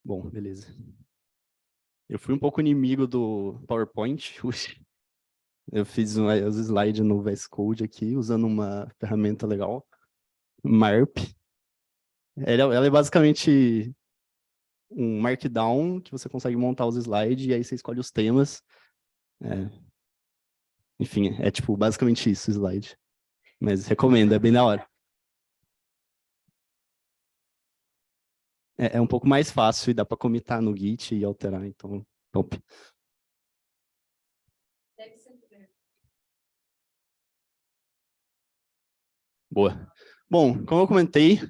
Bom, beleza. Eu fui um pouco inimigo do PowerPoint. Eu fiz os slides no VS Code aqui, usando uma ferramenta legal, MARP. Ela é basicamente um Markdown que você consegue montar os slides e aí você escolhe os temas. Enfim, é tipo basicamente isso o slide. Mas recomendo, é bem da hora. É um pouco mais fácil e dá para comitar no Git e alterar, então top. Boa. Bom, como eu comentei,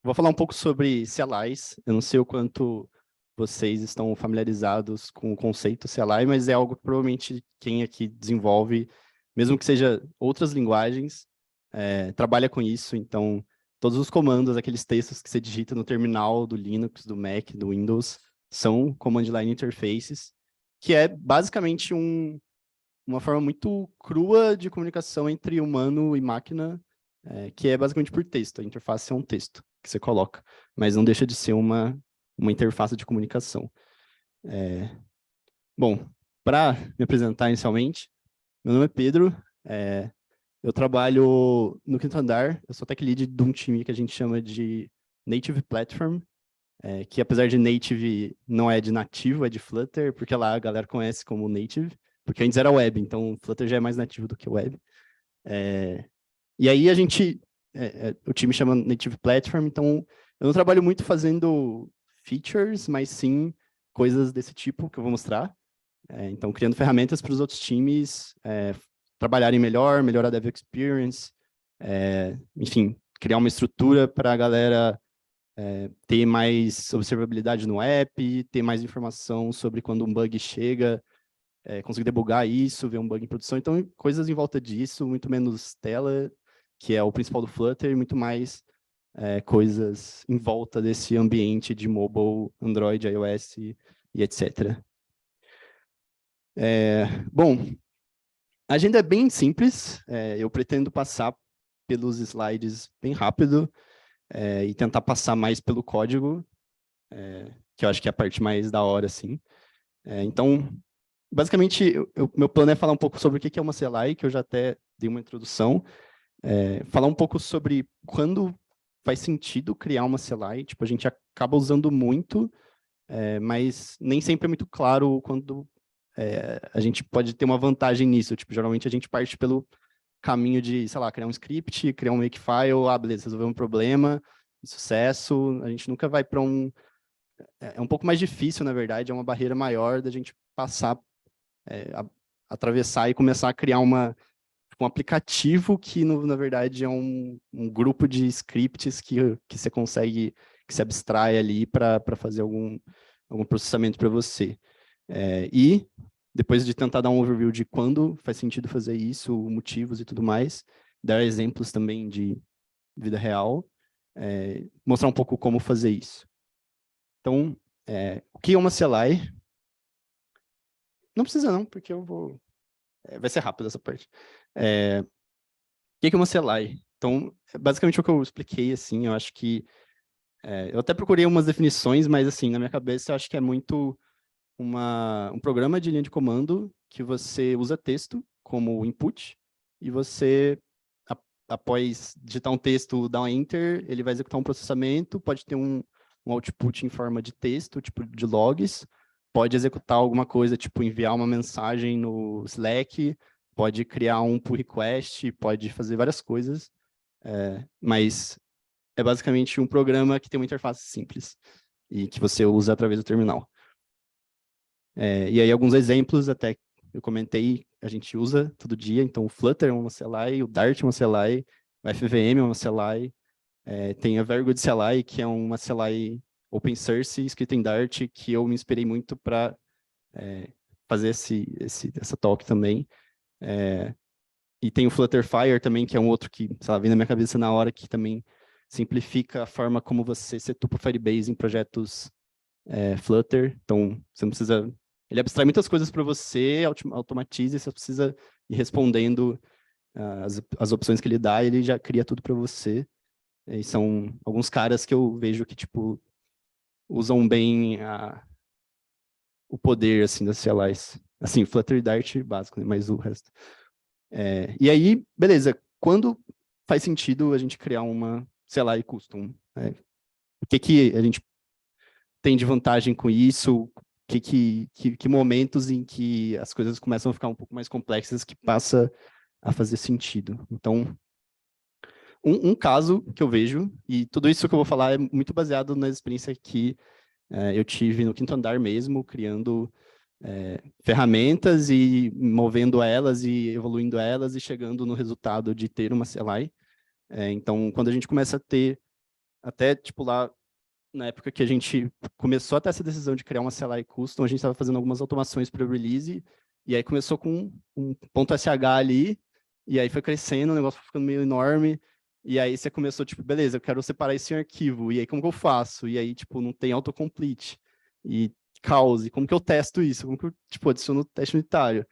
vou falar um pouco sobre CLIs. Eu não sei o quanto vocês estão familiarizados com o conceito CLI, mas é algo que provavelmente quem aqui desenvolve, mesmo que seja outras linguagens, trabalha com isso. Então, todos os comandos, aqueles textos que você digita no terminal do Linux, do Mac, do Windows, são Command Line Interfaces, que é basicamente uma forma muito crua de comunicação entre humano e máquina, que é basicamente por texto. A interface é um texto que você coloca, mas não deixa de ser uma interface de comunicação. Bom, para me apresentar inicialmente, meu nome é Pedro, eu trabalho no quinto andar, eu sou tech lead de um time que a gente chama de Native Platform, que apesar de native, não é de nativo, é de Flutter, porque lá a galera conhece como native, porque antes era web, então Flutter já é mais nativo do que web. E aí o time chama Native Platform, então eu não trabalho muito fazendo features, mas sim coisas desse tipo que eu vou mostrar. Então, criando ferramentas para os outros times trabalharem melhor, melhorar a dev experience, enfim, criar uma estrutura para a galera ter mais observabilidade no app, ter mais informação sobre quando um bug chega, conseguir debugar isso, ver um bug em produção. Então, coisas em volta disso, muito menos tela, que é o principal do Flutter, e muito mais coisas em volta desse ambiente de mobile, Android, iOS e etc. Bom, a agenda é bem simples, eu pretendo passar pelos slides bem rápido e tentar passar mais pelo código, que eu acho que é a parte mais da hora, assim. Então, basicamente, meu plano é falar um pouco sobre o que é uma CLI, que eu já até dei uma introdução, falar um pouco sobre quando faz sentido criar uma CLI, tipo, a gente acaba usando muito, mas nem sempre é muito claro quando a gente pode ter uma vantagem nisso, tipo, geralmente a gente parte pelo caminho de, sei lá, criar um script, criar um makefile, beleza, resolver um problema, sucesso, a gente nunca vai para é um pouco mais difícil, na verdade, é uma barreira maior da gente passar, atravessar e começar a criar um aplicativo que, na verdade, é um grupo de scripts que você consegue, que se abstrai ali para fazer algum processamento para você. E, depois de tentar dar um overview de quando faz sentido fazer isso, motivos e tudo mais, dar exemplos também de vida real, mostrar um pouco como fazer isso. Então, o que é uma CLI? Não precisa não, porque eu vou... vai ser rápido essa parte. O que é uma CLI? Então, basicamente o que eu expliquei, assim, eu acho que... eu até procurei umas definições, mas, assim, na minha cabeça, eu acho que é muito um programa de linha de comando que você usa texto como input e você, após digitar um texto, dar um enter, ele vai executar um processamento, pode ter um output em forma de texto, tipo de logs, pode executar alguma coisa, tipo enviar uma mensagem no Slack, pode criar um pull request, pode fazer várias coisas, mas é basicamente um programa que tem uma interface simples e que você usa através do terminal. E aí alguns exemplos até eu comentei, a gente usa todo dia, então o Flutter é uma CLI, o Dart é uma CLI, o FVM é uma CLI, tem a Very Good CLI, que é uma CLI open source escrita em Dart, que eu me inspirei muito para fazer essa talk também. E tem o Flutterfire também, que é um outro que, sei lá, vem na minha cabeça na hora, que também simplifica a forma como você setupa o Firebase em projetos Flutter. Então, você não precisa... Ele abstrai muitas coisas para você, automatiza, e você precisa ir respondendo as opções que ele dá, e ele já cria tudo para você. E são alguns caras que eu vejo que, tipo, usam bem o poder, assim, das CLIs. Assim, Flutter e Dart básico, né? Mas o resto. E aí, beleza. Quando faz sentido a gente criar uma CLI custom? O que a gente tem de vantagem com isso? Que momentos em que as coisas começam a ficar um pouco mais complexas que passa a fazer sentido? Então, um caso que eu vejo, e tudo isso que eu vou falar é muito baseado na experiência que eu tive no quinto andar mesmo, criando ferramentas e movendo elas e evoluindo elas e chegando no resultado de ter uma CLI. Então, quando a gente começa a ter, até tipo lá, na época que a gente começou a ter essa decisão de criar uma CLI custom, a gente estava fazendo algumas automações para o release, e aí começou com um ponto .sh ali, e aí foi crescendo, o negócio foi ficando meio enorme, e aí você começou, tipo, beleza, eu quero separar isso em arquivo, e aí como que eu faço? E aí, tipo, não tem autocomplete, e caos, e como que eu testo isso? Como que eu, tipo, adiciono teste unitário?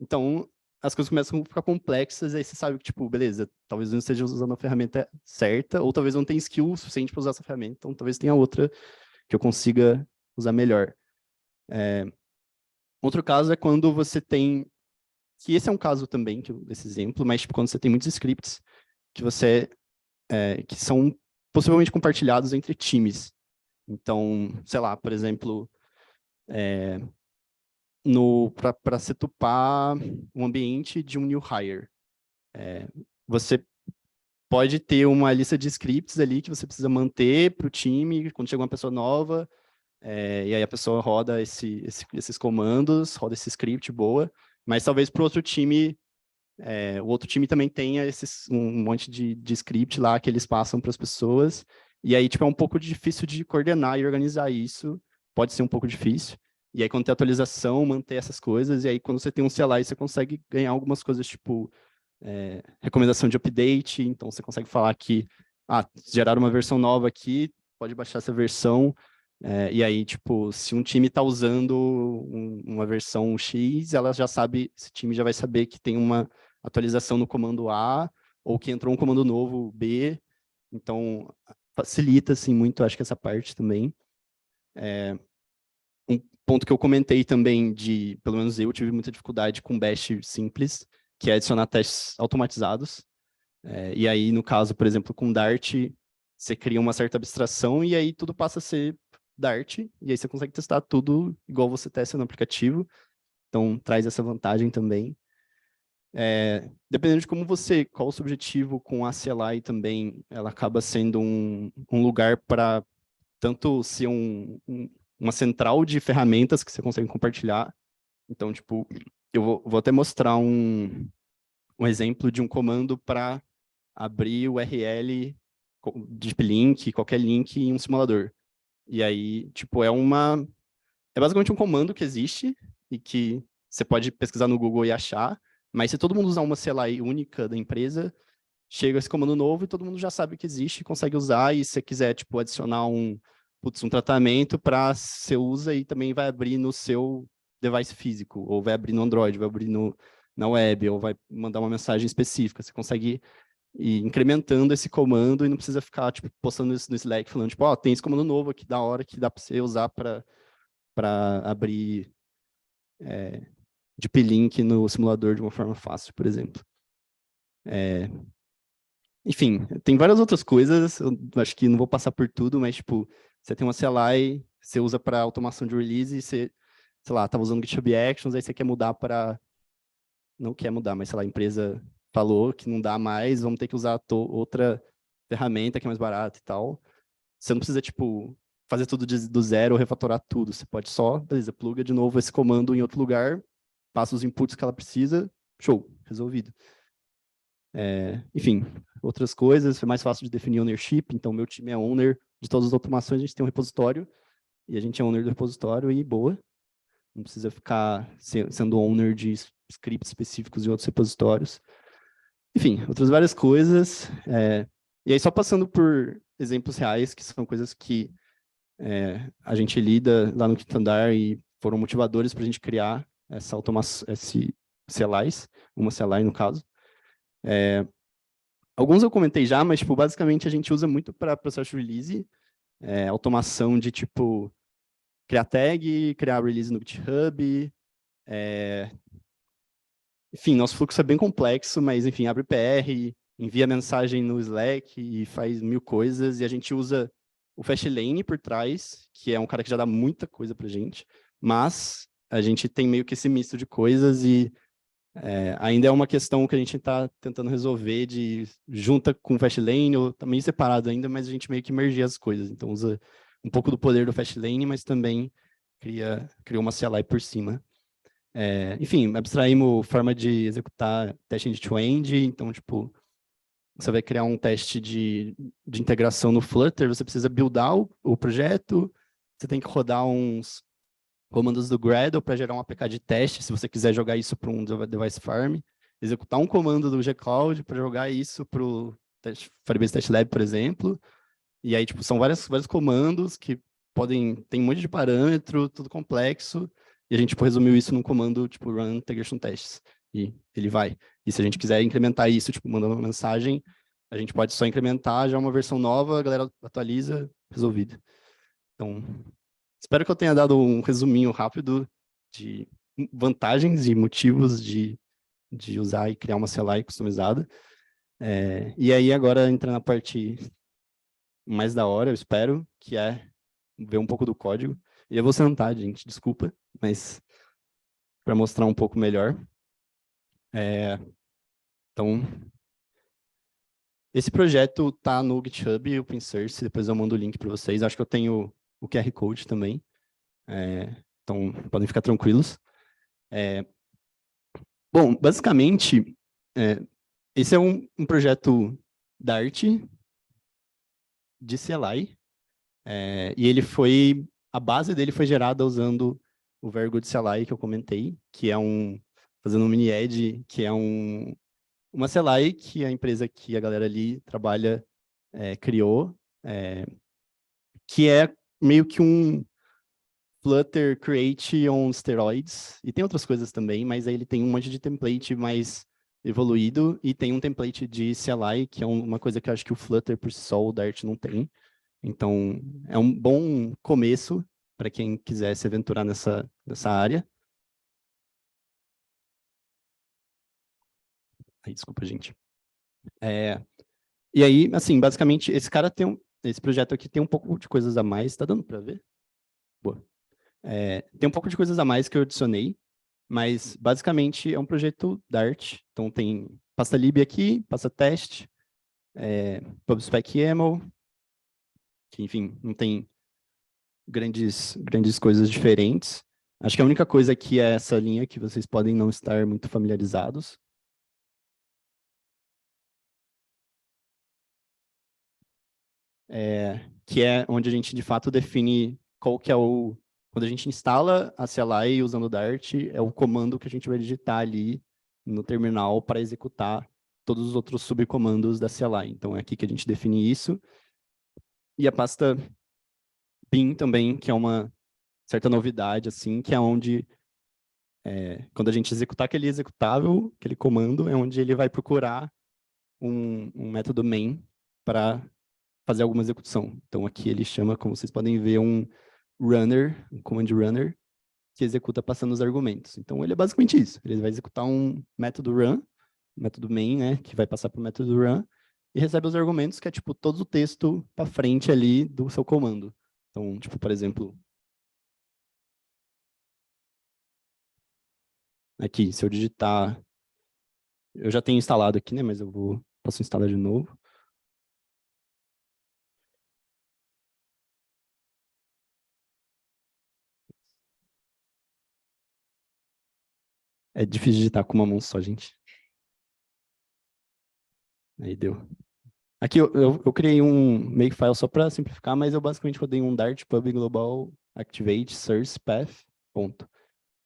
Então, as coisas começam a ficar complexas, e aí você sabe que, tipo, beleza, talvez eu não esteja usando a ferramenta certa, ou talvez eu não tenha skill suficiente para usar essa ferramenta, então talvez tenha outra que eu consiga usar melhor. Outro caso é quando você tem, que esse é um caso também, desse exemplo, mas tipo, quando você tem muitos scripts que que são possivelmente compartilhados entre times. Então, sei lá, por exemplo, para setupar um ambiente de um new hire. Você pode ter uma lista de scripts ali que você precisa manter para o time quando chega uma pessoa nova, e aí a pessoa roda esses comandos, roda esse script boa, mas talvez para o outro time, o outro time também tenha um monte de script lá que eles passam para as pessoas, e aí tipo, é um pouco difícil de coordenar e organizar isso, pode ser um pouco difícil, e aí quando tem atualização, manter essas coisas, e aí quando você tem um CLI, você consegue ganhar algumas coisas, tipo, recomendação de update, então você consegue falar que, geraram uma versão nova aqui, pode baixar essa versão, e aí, tipo, se um time está usando uma versão X, ela já sabe, esse time já vai saber que tem uma atualização no comando A, ou que entrou um comando novo B, então facilita, assim, muito, acho que essa parte também. Um ponto que eu comentei também pelo menos eu tive muita dificuldade com Bash simples, que é adicionar testes automatizados. E aí, no caso, por exemplo, com Dart, você cria uma certa abstração e aí tudo passa a ser Dart, e aí você consegue testar tudo igual você testa no aplicativo. Então, traz essa vantagem também. Dependendo de qual o seu objetivo com a CLI também, ela acaba sendo um lugar para tanto ser uma central de ferramentas que você consegue compartilhar. Então, tipo, eu vou até mostrar um exemplo de um comando para abrir o URL de link, qualquer link em um simulador. E aí, tipo, é basicamente um comando que existe e que você pode pesquisar no Google e achar, mas se todo mundo usar uma CLI única da empresa, chega esse comando novo e todo mundo já sabe que existe, consegue usar, e se você quiser, tipo, adicionar um tratamento para você usa e também vai abrir no seu device físico, ou vai abrir no Android, vai abrir na web, ou vai mandar uma mensagem específica. Você consegue ir incrementando esse comando e não precisa ficar, tipo, postando isso no Slack, falando, tipo, tem esse comando novo aqui da hora que dá para você usar para abrir deep link no simulador de uma forma fácil, por exemplo. Enfim, tem várias outras coisas, eu acho que não vou passar por tudo, mas, tipo, você tem uma CLI, você usa para automação de release, você, sei lá, estava usando GitHub Actions, aí você quer mudar para... Não quer mudar, mas, sei lá, a empresa falou que não dá mais, vamos ter que usar outra ferramenta que é mais barata e tal. Você não precisa, tipo, fazer tudo do zero ou refatorar tudo. Você pode só, beleza, pluga de novo esse comando em outro lugar, passa os inputs que ela precisa, show, resolvido. Enfim, outras coisas, é mais fácil de definir ownership, então meu time é owner de todas as automações, a gente tem um repositório, e a gente é owner do repositório e boa. Não precisa ficar sendo owner de scripts específicos em outros repositórios. Enfim, outras várias coisas. E aí, só passando por exemplos reais, que são coisas que a gente lida lá no quinto andar e foram motivadores para a gente criar essa automação, esse CLIs, uma CLI no caso. Alguns eu comentei já, mas tipo, basicamente a gente usa muito para processo de release. automação de, tipo, criar tag, criar release no GitHub. Enfim, nosso fluxo é bem complexo, mas, enfim, abre PR, envia mensagem no Slack e faz mil coisas. E a gente usa o Fastlane por trás, que é um cara que já dá muita coisa pra gente. Mas a gente tem meio que esse misto de coisas e ainda é uma questão que a gente está tentando resolver de junta com o Fastlane, ou tá meio separado ainda, mas a gente meio que merge as coisas. Então usa um pouco do poder do Fastlane, mas também cria uma CLI por cima. Enfim, abstraímos forma de executar teste end-to-end, então, tipo, você vai criar um teste de integração no Flutter, você precisa buildar o projeto, você tem que rodar uns comandos do Gradle para gerar um APK de teste, se você quiser jogar isso para um device farm, executar um comando do gcloud para jogar isso para o Firebase Test Lab, por exemplo, e aí, tipo, são vários comandos que tem um monte de parâmetro, tudo complexo, e a gente, tipo, resumiu isso num comando, tipo, run integration tests, e ele vai. E se a gente quiser incrementar isso, tipo, mandando uma mensagem, a gente pode só incrementar já uma versão nova, a galera atualiza, resolvido. Então, espero que eu tenha dado um resuminho rápido de vantagens e motivos de usar e criar uma CLI customizada. E aí, agora, entra na parte mais da hora, eu espero, que é ver um pouco do código. E eu vou sentar, gente, desculpa, mas para mostrar um pouco melhor. Então, esse projeto está no GitHub, Open Source, depois eu mando o link para vocês. Acho que eu tenho o QR Code também. Então, podem ficar tranquilos. Bom, basicamente, esse é um projeto Dart de CLI, e a base dele foi gerada usando o Very Good CLI que eu comentei, que é fazendo um mini-ed, que é uma CLI que a empresa que a galera ali trabalha criou, que é meio que um Flutter Create on steroids, e tem outras coisas também, mas aí ele tem um monte de template mais evoluído, e tem um template de CLI, que é uma coisa que eu acho que o Flutter por si só, o Dart não tem. Então, é um bom começo para quem quiser se aventurar nessa área. Ai, desculpa, gente. E aí, assim, basicamente, esse projeto aqui tem um pouco de coisas a mais. Tá dando para ver? Boa. Tem um pouco de coisas a mais que eu adicionei, mas basicamente é um projeto Dart. Então tem pasta lib aqui, pasta teste, pubspec YAML, que enfim, não tem grandes coisas diferentes. Acho que a única coisa aqui é essa linha que vocês podem não estar muito familiarizados. Que é onde a gente de fato define qual que é quando a gente instala a CLI usando o Dart, é o comando que a gente vai digitar ali no terminal para executar todos os outros subcomandos da CLI. Então, é aqui que a gente define isso. E a pasta bin também, que é uma certa novidade, assim, que é onde, quando a gente executar aquele executável, aquele comando, é onde ele vai procurar um método main para fazer alguma execução. Então, aqui ele chama, como vocês podem ver, um runner, um command runner, que executa passando os argumentos. Então, ele é basicamente isso. Ele vai executar um método run, método main, né, que vai passar para o método run, e recebe os argumentos, que é, tipo, todo o texto para frente ali do seu comando. Então, tipo, por exemplo, aqui, se eu digitar... Eu já tenho instalado aqui, né, mas posso instalar de novo. É difícil digitar com uma mão só, gente. Aí deu. Aqui eu criei um makefile só para simplificar, mas eu basicamente rodei um Dart pub global activate source path, ponto.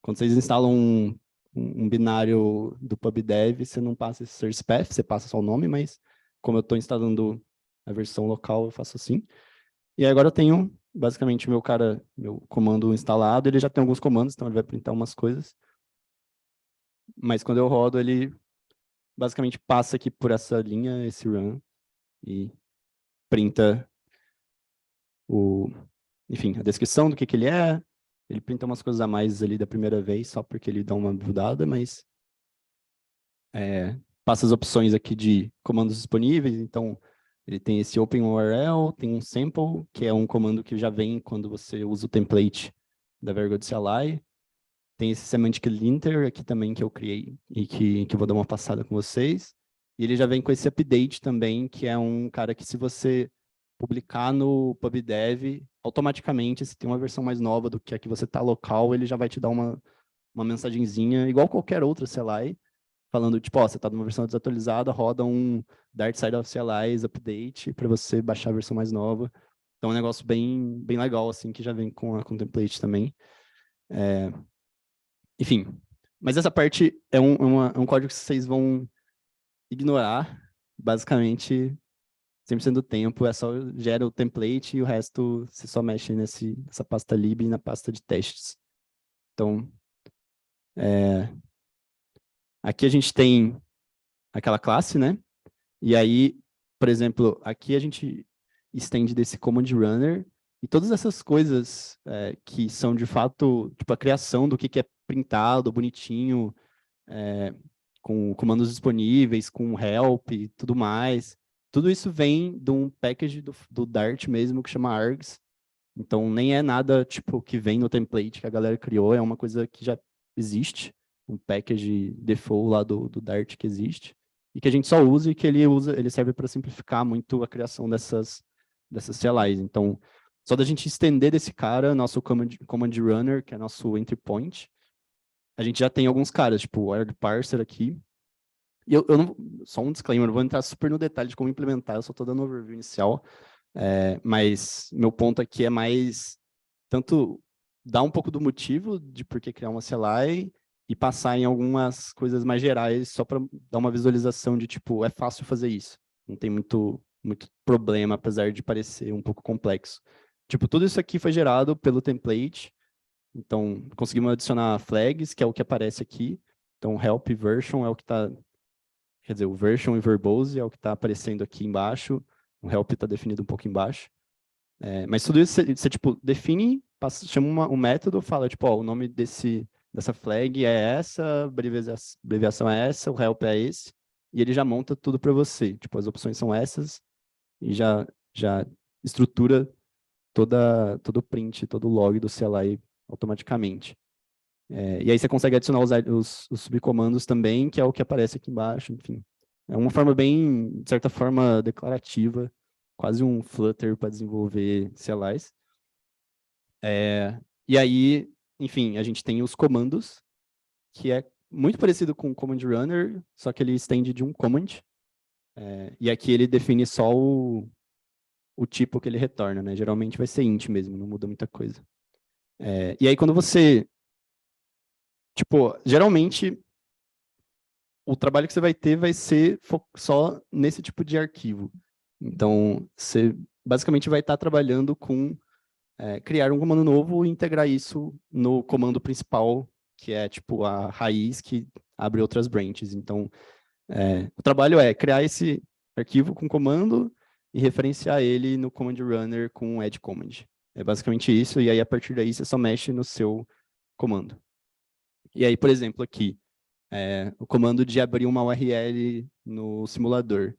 Quando vocês instalam um binário do pubdev, você não passa esse source path, você passa só o nome, mas como eu estou instalando a versão local, eu faço assim. E aí agora eu tenho basicamente meu comando instalado, ele já tem alguns comandos, então ele vai printar umas coisas. Mas quando eu rodo, ele basicamente passa aqui por essa linha, esse run, e printa o, enfim, a descrição do que ele é. Ele printa umas coisas a mais ali da primeira vez, só porque ele dá uma mudada, mas passa as opções aqui de comandos disponíveis. Então, ele tem esse OpenURL, tem um sample, que é um comando que já vem quando você usa o template da Vergo de CLI. Tem esse semantic linter aqui também que eu criei e que eu vou dar uma passada com vocês. E ele já vem com esse update também, que é um cara que se você publicar no PubDev, automaticamente, se tem uma versão mais nova do que a que você está local, ele já vai te dar uma mensagenzinha, igual qualquer outra CLI, falando, tipo, ó, você está numa versão desatualizada, roda um Dark Side of CLIs update para você baixar a versão mais nova. Então é um negócio bem legal, assim, que já vem com o template também. Enfim, mas essa parte é um código que vocês vão ignorar, basicamente, 100% do tempo, é só gera o template e o resto você só mexe nessa pasta lib e na pasta de testes. Então, aqui a gente tem aquela classe, né? E aí, por exemplo, aqui a gente estende desse command runner e todas essas coisas que são de fato, tipo a criação do que é printado, bonitinho, com comandos disponíveis, com help e tudo mais. Tudo isso vem de um package do Dart mesmo, que chama args. Então, nem é nada tipo que vem no template que a galera criou, é uma coisa que já existe, um package default lá do Dart que existe, e que a gente só usa e que ele serve para simplificar muito a criação dessas CLIs. Então, só da gente estender desse cara, nosso command runner, que é nosso entry point, a gente já tem alguns caras, tipo o word parser aqui. E eu não, só um disclaimer, não vou entrar super no detalhe de como implementar, eu só estou dando um overview inicial, mas meu ponto aqui é mais tanto dar um pouco do motivo de por que criar uma CLI e passar em algumas coisas mais gerais só para dar uma visualização de, tipo, é fácil fazer isso. Não tem muito problema, apesar de parecer um pouco complexo. Tipo, tudo isso aqui foi gerado pelo template, então conseguimos adicionar flags, que é o que aparece aqui. Então, help version é o que está, quer dizer, o version e verbose é o que está aparecendo aqui embaixo, o help está definido um pouco embaixo. Mas tudo isso você tipo, define, chama um método, fala, tipo, ó, o nome dessa flag é essa, a abreviação é essa, o help é esse, e ele já monta tudo para você. Tipo, as opções são essas, e já estrutura todo o print, todo o log do CLI automaticamente. E aí você consegue adicionar os subcomandos também, que é o que aparece aqui embaixo, enfim. É uma forma bem, de certa forma, declarativa, quase um Flutter para desenvolver CLIs. E aí, enfim, a gente tem os comandos, que é muito parecido com o Command Runner, só que ele estende de um command. E aqui ele define só o tipo que ele retorna, né? Geralmente vai ser int mesmo, não muda muita coisa. E aí quando você... Tipo, geralmente o trabalho que você vai ter vai ser só nesse tipo de arquivo. Então, você basicamente vai estar trabalhando com criar um comando novo e integrar isso no comando principal, que é tipo a raiz que abre outras branches. Então, o trabalho é criar esse arquivo com comando e referenciar ele no command runner com add command. É basicamente isso, e aí a partir daí você só mexe no seu comando. E aí, por exemplo, aqui, o comando de abrir uma URL no simulador.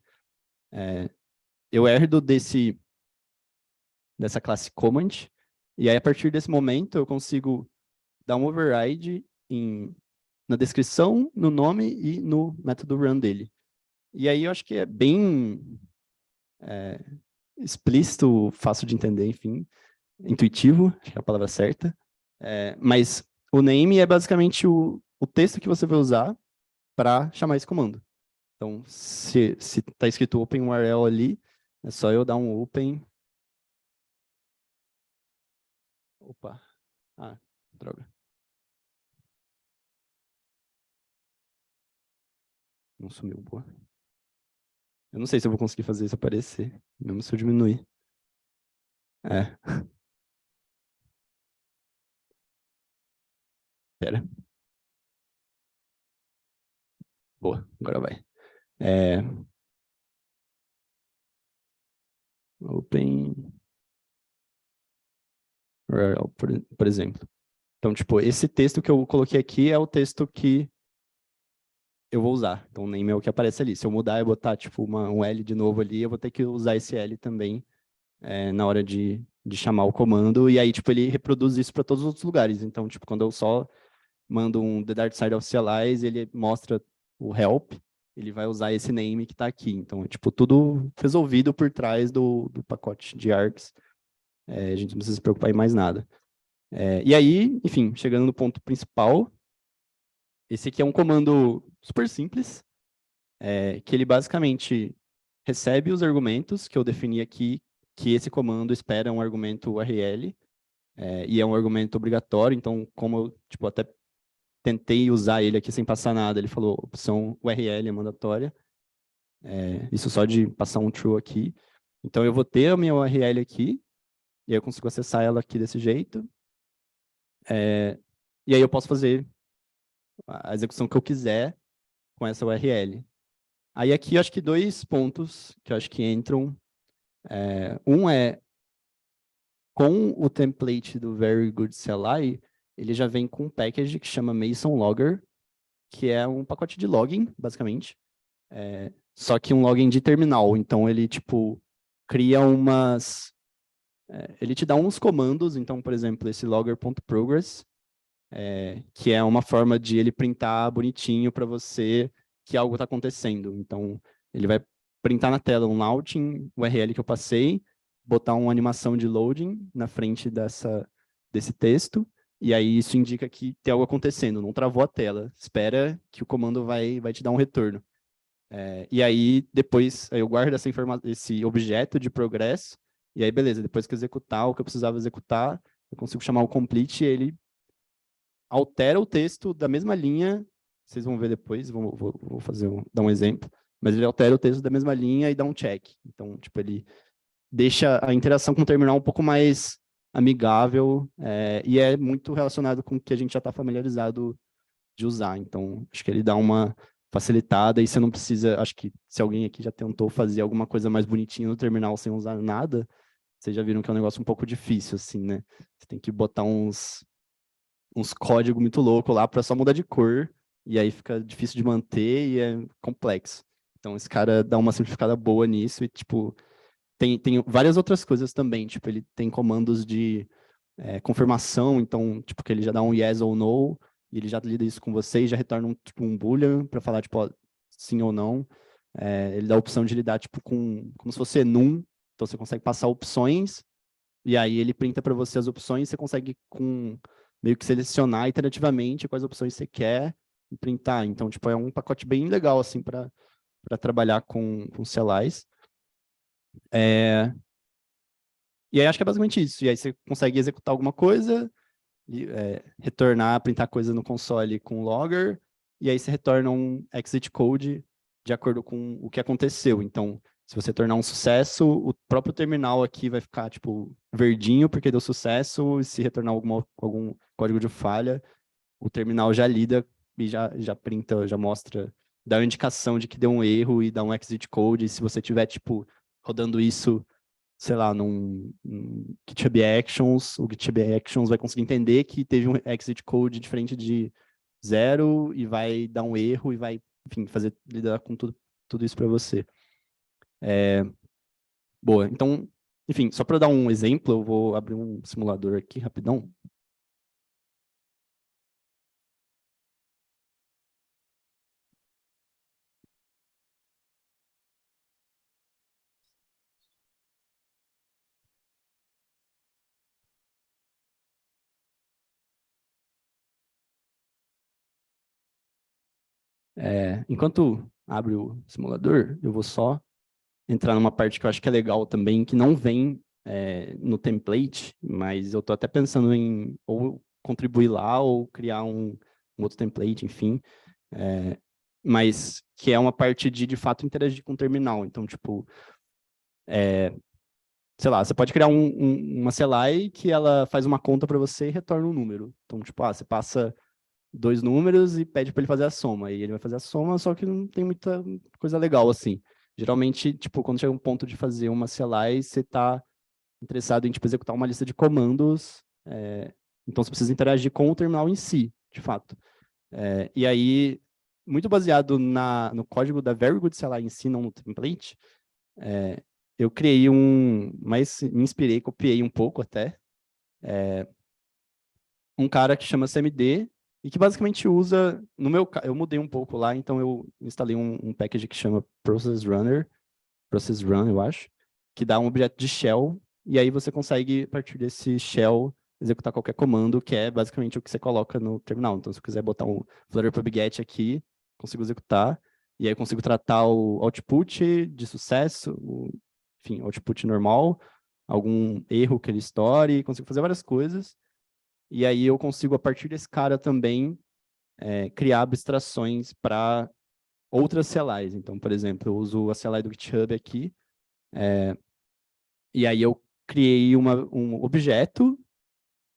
Eu herdo dessa classe command, e aí a partir desse momento eu consigo dar um override na descrição, no nome e no método run dele. E aí eu acho que é bem explícito, fácil de entender, enfim, intuitivo, acho que é a palavra certa. Mas o name é basicamente o texto que você vai usar para chamar esse comando. Então, se está escrito open URL ali, é só eu dar um open. Opa. Ah, droga. Não sumiu, boa. Eu não sei se eu vou conseguir fazer isso aparecer, mesmo se eu diminuir. É, pera. Boa, agora vai. É, open. URL, por exemplo. Então, tipo, esse texto que eu coloquei aqui é o texto que eu vou usar. Então, o name é o que aparece ali. Se eu mudar e botar, tipo, um L de novo ali, eu vou ter que usar esse L também na hora de chamar o comando. E aí, tipo, ele reproduz isso para todos os outros lugares. Então, tipo, quando eu só mando um The Dark Side of CLIs, ele mostra o help, ele vai usar esse name que está aqui. Então, é, tipo, tudo resolvido por trás do pacote de args. A gente não precisa se preocupar em mais nada. E aí, enfim, chegando no ponto principal, esse aqui é um comando super simples, que ele basicamente recebe os argumentos que eu defini aqui, que esse comando espera um argumento URL, e é um argumento obrigatório, então, como eu tipo, até tentei usar ele aqui sem passar nada, ele falou, opção URL é mandatória, isso só de passar um true aqui. Então, eu vou ter a minha URL aqui, e aí eu consigo acessar ela aqui desse jeito, e aí eu posso fazer a execução que eu quiser com essa URL. Aí aqui eu acho que dois pontos que eu acho que entram. Um é, com o template do Very Good CLI, ele já vem com um package que chama Mason Logger, que é um pacote de login, basicamente. Só que um login de terminal. Então ele, tipo, cria umas... ele te dá uns comandos. Então, por exemplo, esse logger.progress, que é uma forma de ele printar bonitinho para você que algo está acontecendo. Então, ele vai printar na tela um launching URL que eu passei, botar uma animação de loading na frente desse texto, e aí isso indica que tem algo acontecendo, não travou a tela. Espera que o comando vai te dar um retorno. E aí, depois, eu guardo esse objeto de progresso, e aí, beleza, depois que eu executar o que eu precisava executar, eu consigo chamar o complete e ele altera o texto da mesma linha, vocês vão ver depois, vou dar um exemplo, mas ele altera o texto da mesma linha e dá um check. Então, tipo, ele deixa a interação com o terminal um pouco mais amigável, e é muito relacionado com o que a gente já está familiarizado de usar. Então, acho que ele dá uma facilitada e você não precisa, acho que se alguém aqui já tentou fazer alguma coisa mais bonitinha no terminal sem usar nada, vocês já viram que é um negócio um pouco difícil, assim, né? Você tem que botar uns códigos muito loucos lá para só mudar de cor, e aí fica difícil de manter e é complexo. Então, esse cara dá uma simplificada boa nisso e, tipo, tem várias outras coisas também, tipo, ele tem comandos de confirmação, então, tipo, que ele já dá um yes ou no, e ele já lida isso com você e já retorna um boolean para falar, tipo, ó, sim ou não. Ele dá a opção de lidar, tipo, como se fosse num, então você consegue passar opções, e aí ele printa para você as opções, você consegue meio que selecionar iterativamente quais opções você quer e printar. Então, tipo, é um pacote bem legal, assim, para trabalhar com CLIs. E aí acho que é basicamente isso. E aí você consegue executar alguma coisa, retornar, printar coisa no console com o logger, e aí você retorna um exit code de acordo com o que aconteceu. Então, se você tornar um sucesso, o próprio terminal aqui vai ficar, tipo, verdinho porque deu sucesso, e se retornar algum código de falha, o terminal já lida e já printa, já mostra, dá uma indicação de que deu um erro e dá um exit code, e se você tiver, tipo, rodando isso, sei lá, num GitHub Actions, o GitHub Actions vai conseguir entender que teve um exit code diferente de 0 e vai dar um erro e vai, enfim, lidar com tudo isso para você. Boa, então, enfim, só para dar um exemplo, eu vou abrir um simulador aqui rapidão. Enquanto abre o simulador, eu vou só entrar numa parte que eu acho que é legal também, que não vem no template, mas eu estou até pensando em ou contribuir lá ou criar um outro template, enfim, mas que é uma parte de fato, interagir com o terminal. Então, tipo, sei lá, você pode criar uma CLI que ela faz uma conta para você e retorna um número. Então, tipo, você passa 2 números e pede para ele fazer a soma. E ele vai fazer a soma, só que não tem muita coisa legal, assim. Geralmente, tipo, quando chega um ponto de fazer uma CLI, você está interessado em, tipo, executar uma lista de comandos Então, você precisa interagir com o terminal em si, de fato. E aí, muito baseado no código da Very Good CLI em si, não no template, eu criei mas me inspirei, copiei um pouco até, um cara que chama CMD, e que basicamente usa, eu mudei um pouco lá, então eu instalei um package que chama Process Run, eu acho, que dá um objeto de shell, e aí você consegue, a partir desse shell, executar qualquer comando, que é basicamente o que você coloca no terminal. Então, se eu quiser botar um Flutter PubGet aqui, consigo executar, e aí eu consigo tratar o output de sucesso, enfim, output normal, algum erro que ele store, consigo fazer várias coisas, e aí eu consigo, a partir desse cara também, criar abstrações para outras CLIs. Então, por exemplo, eu uso a CLI do GitHub aqui, e aí eu criei um objeto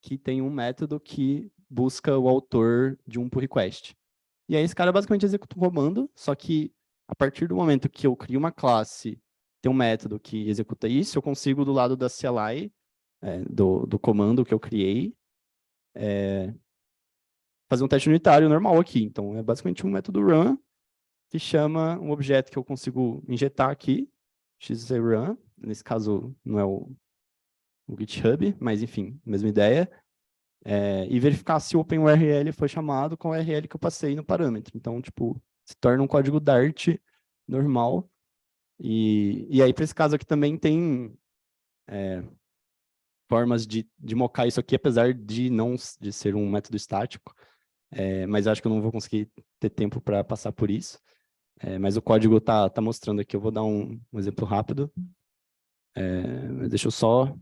que tem um método que busca o autor de um pull request. E aí esse cara basicamente executa um comando, só que a partir do momento que eu crio uma classe, tem um método que executa isso, eu consigo do lado da CLI, do comando que eu criei, fazer um teste unitário normal aqui. Então, é basicamente um método run, que chama um objeto que eu consigo injetar aqui, xrun, nesse caso não é o GitHub, mas enfim, mesma ideia, e verificar se o OpenURL foi chamado com o URL que eu passei no parâmetro. Então, tipo, se torna um código Dart normal. E aí, para esse caso aqui também tem formas de mocar isso aqui, apesar de ser um método estático, mas acho que eu não vou conseguir ter tempo para passar por isso. Mas o código tá mostrando aqui, eu vou dar um exemplo rápido. Deixa eu só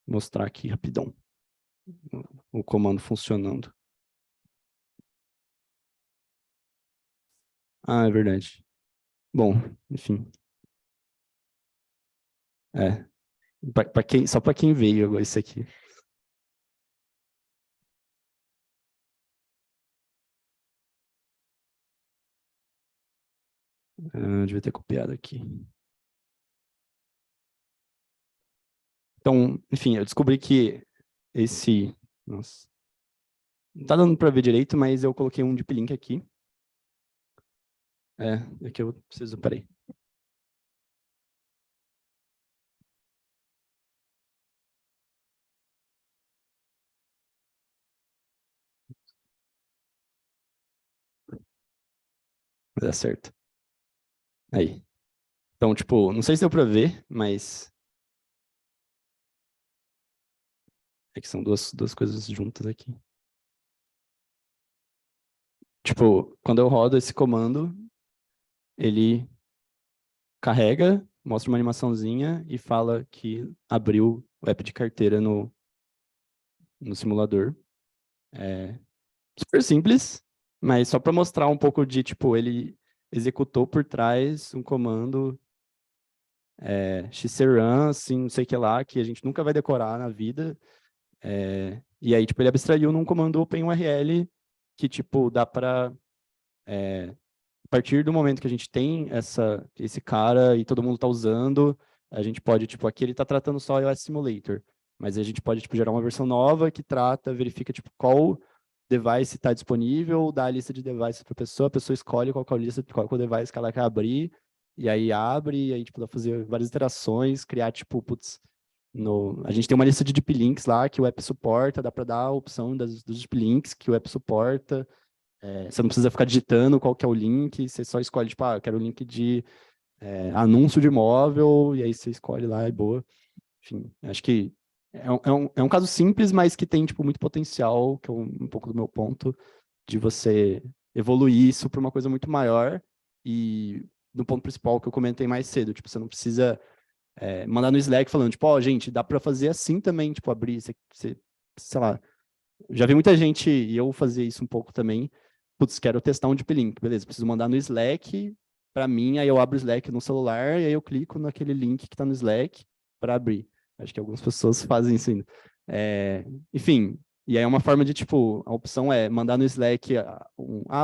mostrar aqui rapidão o comando funcionando. Ah, é verdade. Bom, enfim. Só para quem veio agora isso aqui. Devia ter copiado aqui. Então, enfim, eu descobri que esse... Nossa. Não tá dando para ver direito, mas eu coloquei um deep link aqui. Aqui eu preciso... Peraí. Vai dar certo. Aí. Então, tipo, não sei se deu para ver, mas... É que são duas coisas juntas aqui. Tipo, quando eu rodo esse comando, ele carrega, mostra uma animaçãozinha e fala que abriu o app de carteira no simulador. Super simples, mas só para mostrar um pouco de, tipo, ele executou por trás um comando xrun, assim, não sei o que lá, que a gente nunca vai decorar na vida. E aí, tipo, ele abstraiu num comando OpenURL que, tipo, dá para... a partir do momento que a gente tem esse cara e todo mundo está usando, a gente pode, tipo, aqui ele está tratando só iOS Simulator, mas a gente pode, tipo, gerar uma versão nova que verifica, tipo, qual device está disponível, dá a lista de devices para a pessoa escolhe qual que é a lista, qual que é o device que ela quer abrir, e aí abre, e aí, tipo, dá pra fazer várias iterações, criar, tipo, putz, a gente tem uma lista de deep links lá que o app suporta, dá para dar a opção dos deep links que o app suporta. Você não precisa ficar digitando qual que é o link, você só escolhe, tipo, eu quero o link de anúncio de imóvel, e aí você escolhe lá, é boa. Enfim, acho que é um caso simples, mas que tem, tipo, muito potencial, que é um pouco do meu ponto, de você evoluir isso para uma coisa muito maior, e do ponto principal que eu comentei mais cedo, tipo, você não precisa mandar no Slack falando, tipo, gente, dá para fazer assim também, tipo, abrir, sei lá, já vi muita gente, e eu fazia isso um pouco também, putz, quero testar um deep link, beleza, preciso mandar no Slack para mim, aí eu abro o Slack no celular, e aí eu clico naquele link que está no Slack para abrir. Acho que algumas pessoas fazem isso ainda. Enfim, e aí é uma forma de, tipo, a opção é mandar no Slack,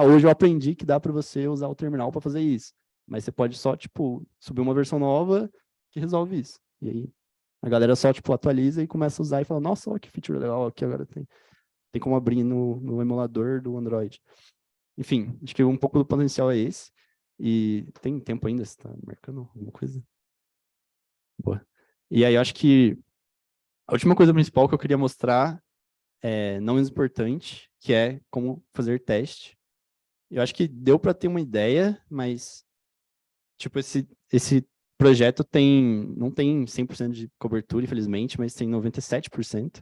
hoje eu aprendi que dá para você usar o terminal para fazer isso. Mas você pode só, tipo, subir uma versão nova que resolve isso. E aí A galera só, tipo, atualiza e começa a usar e fala, nossa, olha que feature legal aqui agora tem como abrir no emulador do Android. Enfim, acho que um pouco do potencial é esse. E tem tempo ainda? Você tá marcando alguma coisa? Boa. E aí, eu acho que a última coisa principal que eu queria mostrar é não menos importante, que é como fazer teste. Eu acho que deu para ter uma ideia, mas tipo, esse projeto não tem 100% de cobertura, infelizmente, mas tem 97%.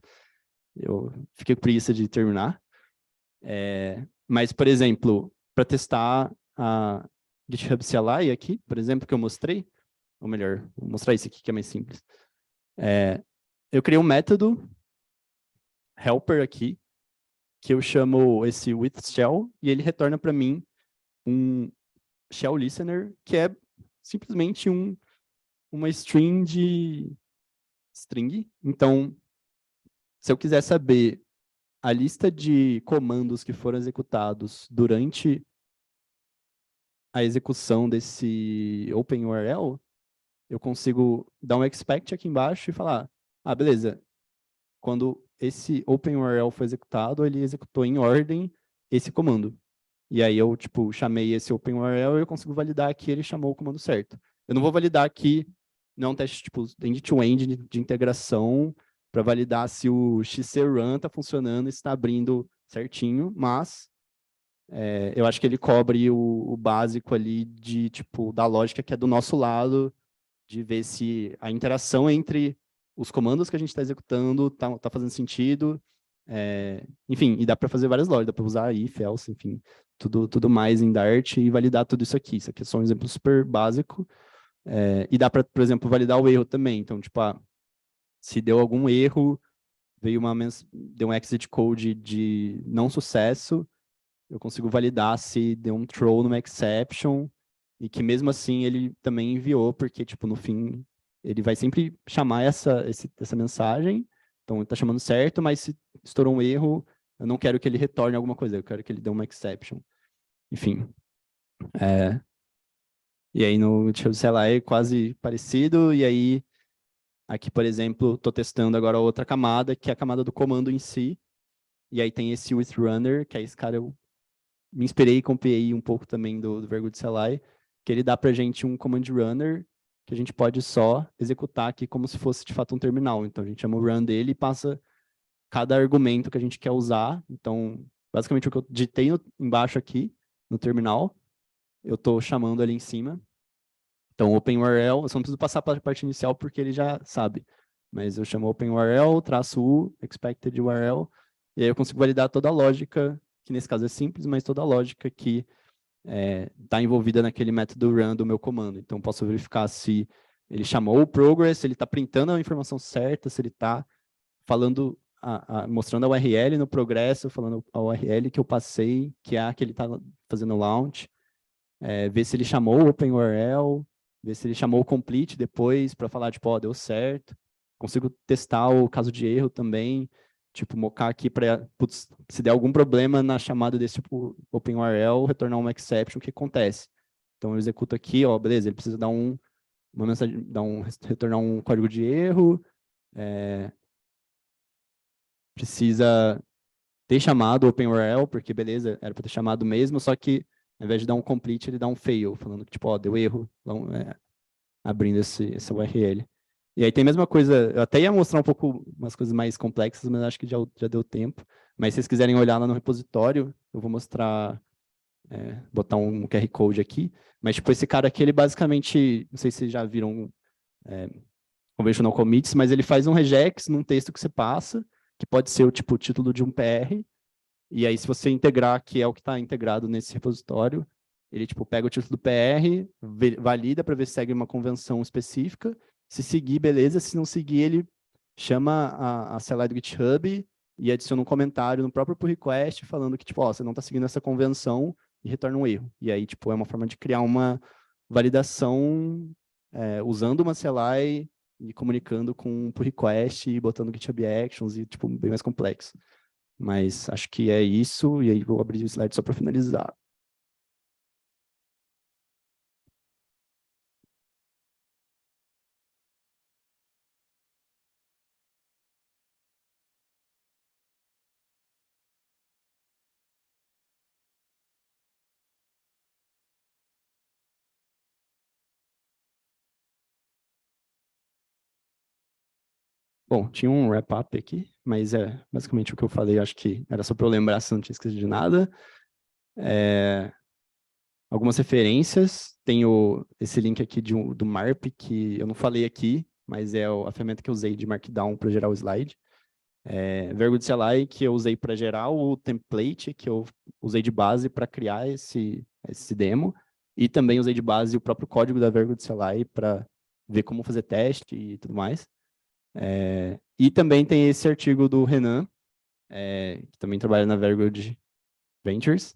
Eu fiquei com preguiça de terminar. Mas, por exemplo, para testar a GitHub CLI aqui, por exemplo, que eu mostrei, ou melhor, vou mostrar isso aqui que é mais simples. Eu criei um método helper aqui, que eu chamo esse with shell, e ele retorna para mim um shell listener, que é simplesmente uma string de string. Então, se eu quiser saber a lista de comandos que foram executados durante a execução desse OpenURL, eu consigo dar um expect aqui embaixo e falar, ah, beleza, quando esse OpenURL foi executado, ele executou em ordem esse comando. E aí eu, tipo, chamei esse OpenURL e eu consigo validar que ele chamou o comando certo. Eu não vou validar que não é um teste, tipo, end-to-end de integração para validar se o XCRun está funcionando e está abrindo certinho, mas eu acho que ele cobre o básico ali de, tipo, da lógica que é do nosso lado, de ver se a interação entre os comandos que a gente está executando tá fazendo sentido. Enfim, e dá para fazer várias lógicas, dá para usar if, else, enfim, tudo mais em Dart e validar tudo isso aqui. Isso aqui é só um exemplo super básico. E dá para, por exemplo, validar o erro também. Então, tipo, se deu algum erro, deu um exit code de não sucesso, eu consigo validar se deu um throw numa exception e que mesmo assim ele também enviou, porque, tipo, no fim, ele vai sempre chamar essa mensagem, então ele está chamando certo, mas se estourou um erro, eu não quero que ele retorne alguma coisa, eu quero que ele dê uma exception. Enfim. E aí no GitHub CLI é quase parecido, e aí aqui, por exemplo, estou testando agora outra camada, que é a camada do comando em si, e aí tem esse with runner, que é esse cara eu me inspirei e copiei um pouco também do Vergood CLI, que ele dá para a gente um command runner que a gente pode só executar aqui como se fosse de fato um terminal. Então a gente chama o run dele e passa cada argumento que a gente quer usar. Então, basicamente o que eu digitei embaixo aqui no terminal, eu estou chamando ali em cima. Então, OpenURL, eu só não preciso passar para a parte inicial porque ele já sabe. Mas eu chamo OpenURL, traço U, expected URL, e aí eu consigo validar toda a lógica, que nesse caso é simples, mas toda a lógica que está envolvida naquele método run do meu comando. Então, posso verificar se ele chamou o progress, se ele está printando a informação certa, se ele está falando, mostrando a URL no progresso, falando a URL que eu passei, que é a que ele está fazendo launch, ver se ele chamou o OpenURL, ver se ele chamou o complete depois para falar, tipo, ó, deu certo. Consigo testar o caso de erro também, tipo, mocar aqui para, se der algum problema na chamada desse tipo OpenURL, retornar uma exception, o que acontece? Então, eu executo aqui, ó, beleza, ele precisa dar uma mensagem, retornar um código de erro, precisa ter chamado o OpenURL, porque beleza, era para ter chamado mesmo, só que ao invés de dar um complete, ele dá um fail, falando que, tipo, ó, deu erro, então, abrindo essa URL. E aí tem a mesma coisa, eu até ia mostrar um pouco umas coisas mais complexas, mas acho que já deu tempo. Mas se vocês quiserem olhar lá no repositório, eu vou mostrar, botar um QR Code aqui. Mas, tipo, esse cara aqui, ele basicamente, não sei se vocês já viram conventional commits, mas ele faz um regex num texto que você passa, que pode ser o tipo o título de um PR, e aí se você integrar, que é o que está integrado nesse repositório, ele tipo pega o título do PR, valida para ver se segue uma convenção específica, se seguir, beleza, se não seguir, ele chama a CLI do GitHub e adiciona um comentário no próprio pull request falando que, tipo, ó, você não está seguindo essa convenção e retorna um erro. E aí, tipo, é uma forma de criar uma validação usando uma CLI e comunicando com um pull request e botando GitHub Actions e, tipo, bem mais complexo. Mas acho que é isso, e aí vou abrir o slide só para finalizar. Bom, tinha um wrap-up aqui, mas é basicamente o que eu falei, acho que era só para eu lembrar se não tinha esquecido de nada. Algumas referências, tenho esse link aqui do MARP, que eu não falei aqui, mas é a ferramenta que eu usei de Markdown para gerar o slide. Vergo CLI, que eu usei para gerar o template, que eu usei de base para criar esse demo, e também usei de base o próprio código da Vergo CLI para ver como fazer teste e tudo mais. E também tem esse artigo do Renan, que também trabalha na Vergo Ventures,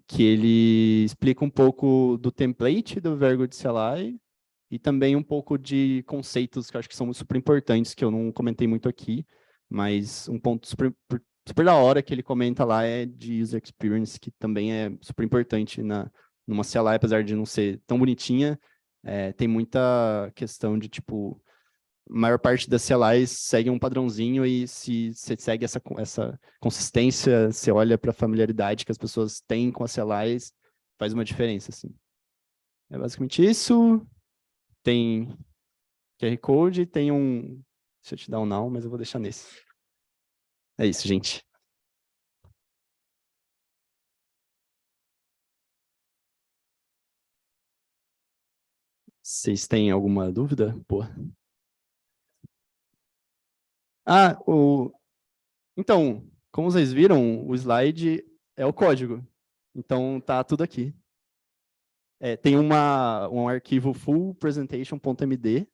que ele explica um pouco do template do Vergo CLI e também um pouco de conceitos que eu acho que são super importantes, que eu não comentei muito aqui, mas um ponto super da hora que ele comenta lá é de user experience, que também é super importante numa CLI, apesar de não ser tão bonitinha, tem muita questão de, tipo, a maior parte das CLIs segue um padrãozinho e se você segue essa consistência, você olha para a familiaridade que as pessoas têm com as CLIs, faz uma diferença, assim. É basicamente isso. Tem QR Code, tem um... Deixa eu te dar um now, mas eu vou deixar nesse. É isso, gente. Vocês têm alguma dúvida? Pô. Então, como vocês viram, o slide é o código. Então, tá tudo aqui. Tem um arquivo full presentation.md.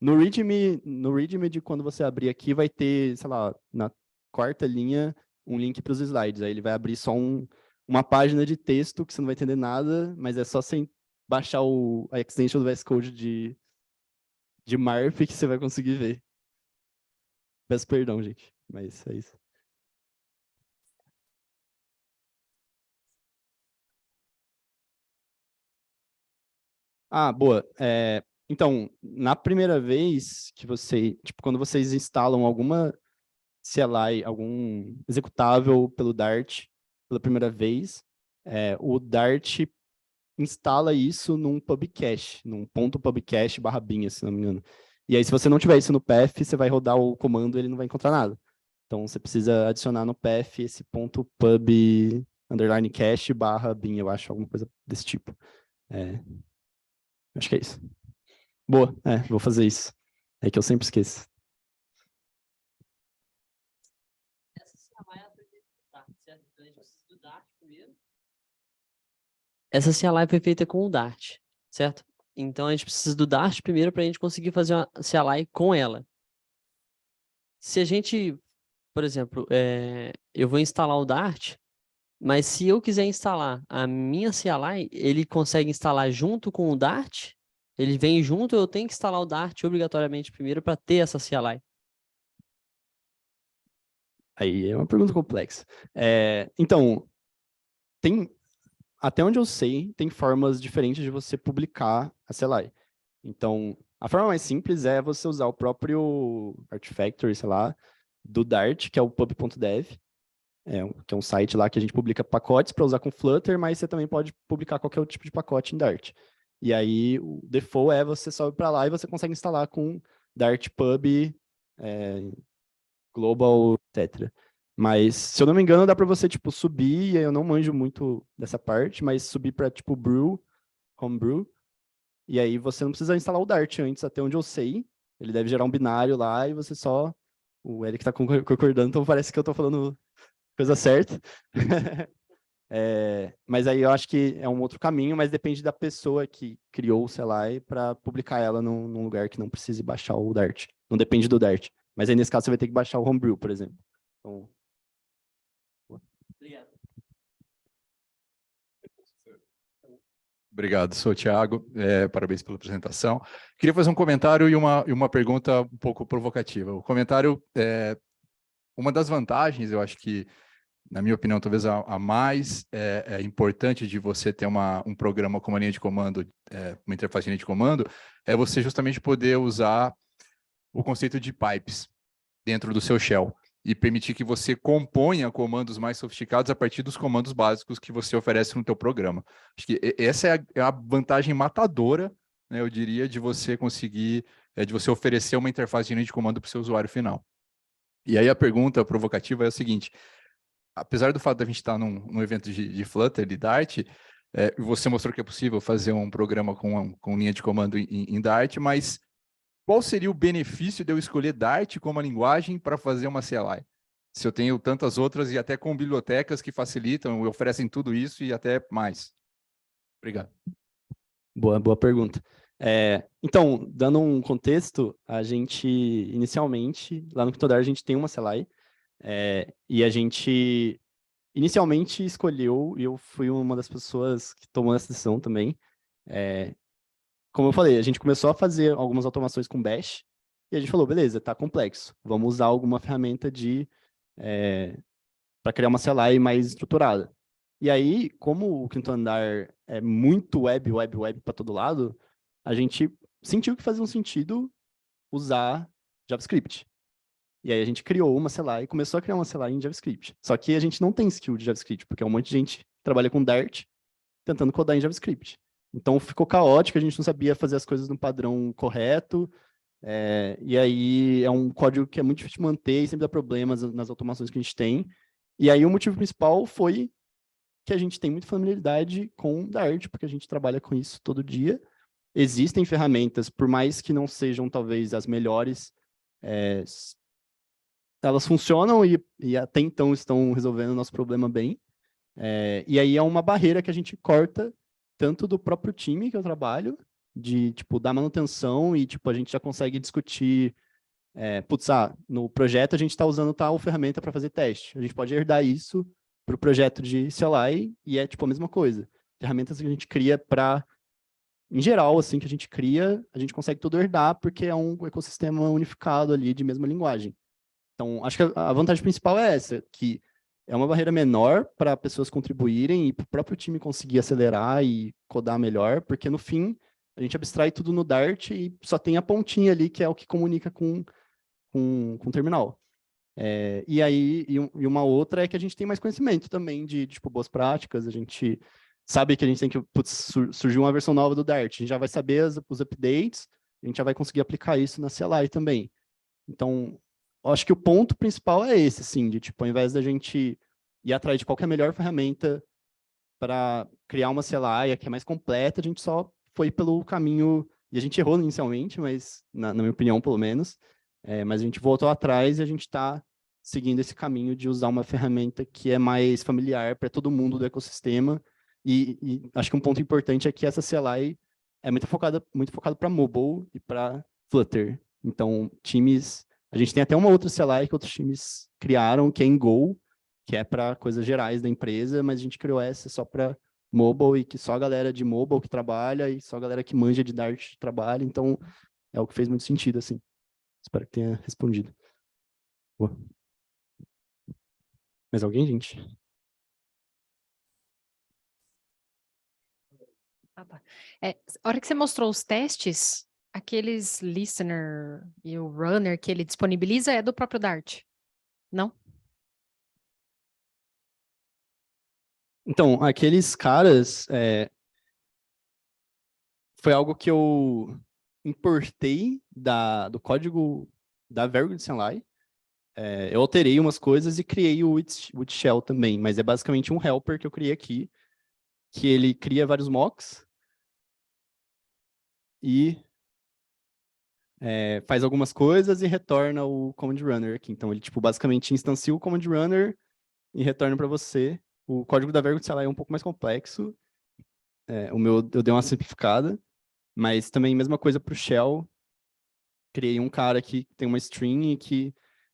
No README de quando você abrir aqui, vai ter, sei lá, na quarta linha, um link para os slides. Aí ele vai abrir só uma página de texto que você não vai entender nada, mas é só sem baixar a extension do VS Code de MARP que você vai conseguir ver. Peço perdão, gente, mas é isso. Boa. Então, na primeira vez que tipo, quando vocês instalam alguma CLI, algum executável pelo Dart pela primeira vez, o Dart instala isso num pubcache, num ponto pubcache / bin, se não me engano. E aí, se você não tiver isso no path, você vai rodar o comando e ele não vai encontrar nada. Então, você precisa adicionar no path esse ponto pub underline cache / bin, eu acho, alguma coisa desse tipo. Acho que é isso. Boa, vou fazer isso. É que eu sempre esqueço. Essa CLI foi feita com o Dart, certo? Então a gente precisa do Dart primeiro para a gente conseguir fazer uma CLI com ela. Se a gente, por exemplo, eu vou instalar o Dart, mas se eu quiser instalar a minha CLI, ele consegue instalar junto com o Dart? Ele vem junto, eu tenho que instalar o Dart obrigatoriamente primeiro para ter essa CLI? Aí é uma pergunta complexa. Então, até onde eu sei, tem formas diferentes de você publicar a CLI. Então, a forma mais simples é você usar o próprio Artifactory, sei lá, do Dart, que é o pub.dev, que é um site lá que a gente publica pacotes para usar com Flutter, mas você também pode publicar qualquer outro tipo de pacote em Dart. E aí, o default você sobe para lá e você consegue instalar com Dart Pub, Global, etc. Mas, se eu não me engano, dá para você, tipo, subir, e eu não manjo muito dessa parte, mas subir para, tipo, Brew, Homebrew, e aí você não precisa instalar o Dart antes, até onde eu sei. Ele deve gerar um binário lá, e você só... O Eric tá concordando, então parece que eu tô falando coisa certa. Mas aí eu acho que é um outro caminho, mas depende da pessoa que criou o CLI para publicar ela num lugar que não precise baixar o Dart. Não depende do Dart. Mas aí, nesse caso, você vai ter que baixar o Homebrew, por exemplo. Então... Obrigado. Obrigado, sou o Thiago, parabéns pela apresentação. Queria fazer um comentário e uma pergunta um pouco provocativa. O comentário, uma das vantagens, eu acho que, na minha opinião, talvez a mais importante de você ter um programa com uma linha de comando, uma interface de linha de comando, é você justamente poder usar o conceito de pipes dentro do seu shell e permitir que você componha comandos mais sofisticados a partir dos comandos básicos que você oferece no teu programa. Acho que essa é a vantagem matadora, né, eu diria, de você conseguir de você oferecer uma interface de linha de comando para o seu usuário final. E aí a pergunta provocativa é a seguinte: apesar do fato de a gente estar num evento de Flutter, de Dart, você mostrou que é possível fazer um programa com linha de comando em Dart, mas qual seria o benefício de eu escolher Dart como a linguagem para fazer uma CLI? Se eu tenho tantas outras e até com bibliotecas que facilitam e oferecem tudo isso e até mais. Obrigado. Boa pergunta. Então, dando um contexto, a gente, inicialmente, lá no Cryptodart, a gente tem uma CLI, e a gente, inicialmente, escolheu, e eu fui uma das pessoas que tomou essa decisão também. Como eu falei, a gente começou a fazer algumas automações com Bash, e a gente falou, beleza, tá complexo, vamos usar alguma ferramenta para criar uma CLI mais estruturada. E aí, como o Quinto Andar é muito web para todo lado, a gente sentiu que fazia um sentido usar JavaScript. E aí a gente criou uma CLI, começou a criar uma CLI em JavaScript. Só que a gente não tem skill de JavaScript, porque é um monte de gente que trabalha com Dart tentando codar em JavaScript. Então ficou caótico, a gente não sabia fazer as coisas no padrão correto, e aí é um código que é muito difícil de manter e sempre dá problemas nas automações que a gente tem. E aí o motivo principal foi que a gente tem muita familiaridade com Dart, porque a gente trabalha com isso todo dia. Existem ferramentas, por mais que não sejam talvez as melhores, elas funcionam e até então estão resolvendo o nosso problema bem. E aí é uma barreira que a gente corta tanto do próprio time que eu trabalho, de, tipo, dar manutenção e, tipo, a gente já consegue discutir, no projeto a gente está usando tal ferramenta para fazer teste. A gente pode herdar isso para o projeto de CLI e é, tipo, a mesma coisa. Ferramentas que a gente cria para, em geral, assim, que a gente cria, a gente consegue tudo herdar porque é um ecossistema unificado ali de mesma linguagem. Então, acho que a vantagem principal é essa, que é uma barreira menor para pessoas contribuírem e para o próprio time conseguir acelerar e codar melhor, porque no fim a gente abstrai tudo no Dart e só tem a pontinha ali que é o que comunica com o terminal. E aí, e uma outra é que a gente tem mais conhecimento também de tipo, boas práticas, a gente sabe que a gente tem que, surgiu uma versão nova do Dart, a gente já vai saber os updates, a gente já vai conseguir aplicar isso na CLI também. Então, eu acho que o ponto principal é esse, assim, de tipo, ao invés da gente ir atrás de qual que é a melhor ferramenta para criar uma CLI que é mais completa, a gente só foi pelo caminho, e a gente errou inicialmente, mas na minha opinião, pelo menos, mas a gente voltou atrás e a gente está seguindo esse caminho de usar uma ferramenta que é mais familiar para todo mundo do ecossistema, e acho que um ponto importante é que essa CLI é muito focada para mobile e para Flutter. Então, times... A gente tem até uma outra CLI que outros times criaram, que é em Go, que é para coisas gerais da empresa, mas a gente criou essa só para mobile e que só a galera de mobile que trabalha e só a galera que manja de Dart trabalha. Então, é o que fez muito sentido, assim. Espero que tenha respondido. Boa. Mais alguém, gente? A hora que você mostrou os testes, aqueles listener e o runner que ele disponibiliza é do próprio Dart, não? Então, aqueles caras, foi algo que eu importei do código da Very Good CLI. Eu alterei umas coisas e criei o with shell também, mas é basicamente um helper que eu criei aqui, que ele cria vários mocks e faz algumas coisas e retorna o command runner aqui. Então, ele tipo, basicamente instancia o command runner e retorna para você. O código da Very Good CLI é um pouco mais complexo. O meu eu dei uma simplificada, mas também mesma coisa para o shell. Criei um cara que tem uma string que,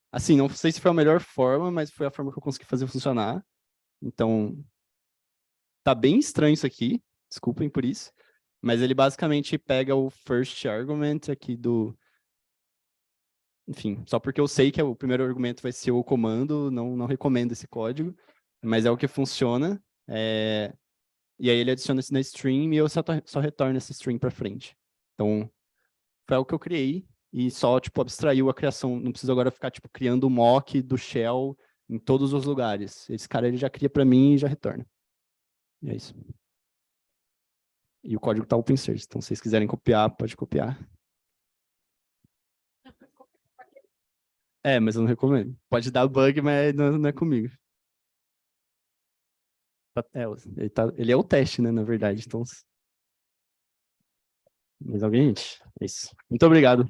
assim, não sei se foi a melhor forma, mas foi a forma que eu consegui fazer funcionar. Então, tá bem estranho isso aqui, desculpem por isso, mas ele basicamente pega o first argument aqui enfim, só porque eu sei que o primeiro argumento vai ser o comando, não recomendo esse código, mas é o que funciona. E aí ele adiciona isso na string e eu só retorno essa string para frente. Então, foi algo que eu criei e só, tipo, abstraiu a criação. Não preciso agora ficar, tipo, criando o mock do shell em todos os lugares. Esse cara, ele já cria para mim e já retorna. E é isso. E o código tá open source, então se vocês quiserem copiar, pode copiar. Mas eu não recomendo. Pode dar bug, mas não é comigo. Ele é o teste, né, na verdade. Então... Mas alguém, gente? É isso. Muito obrigado.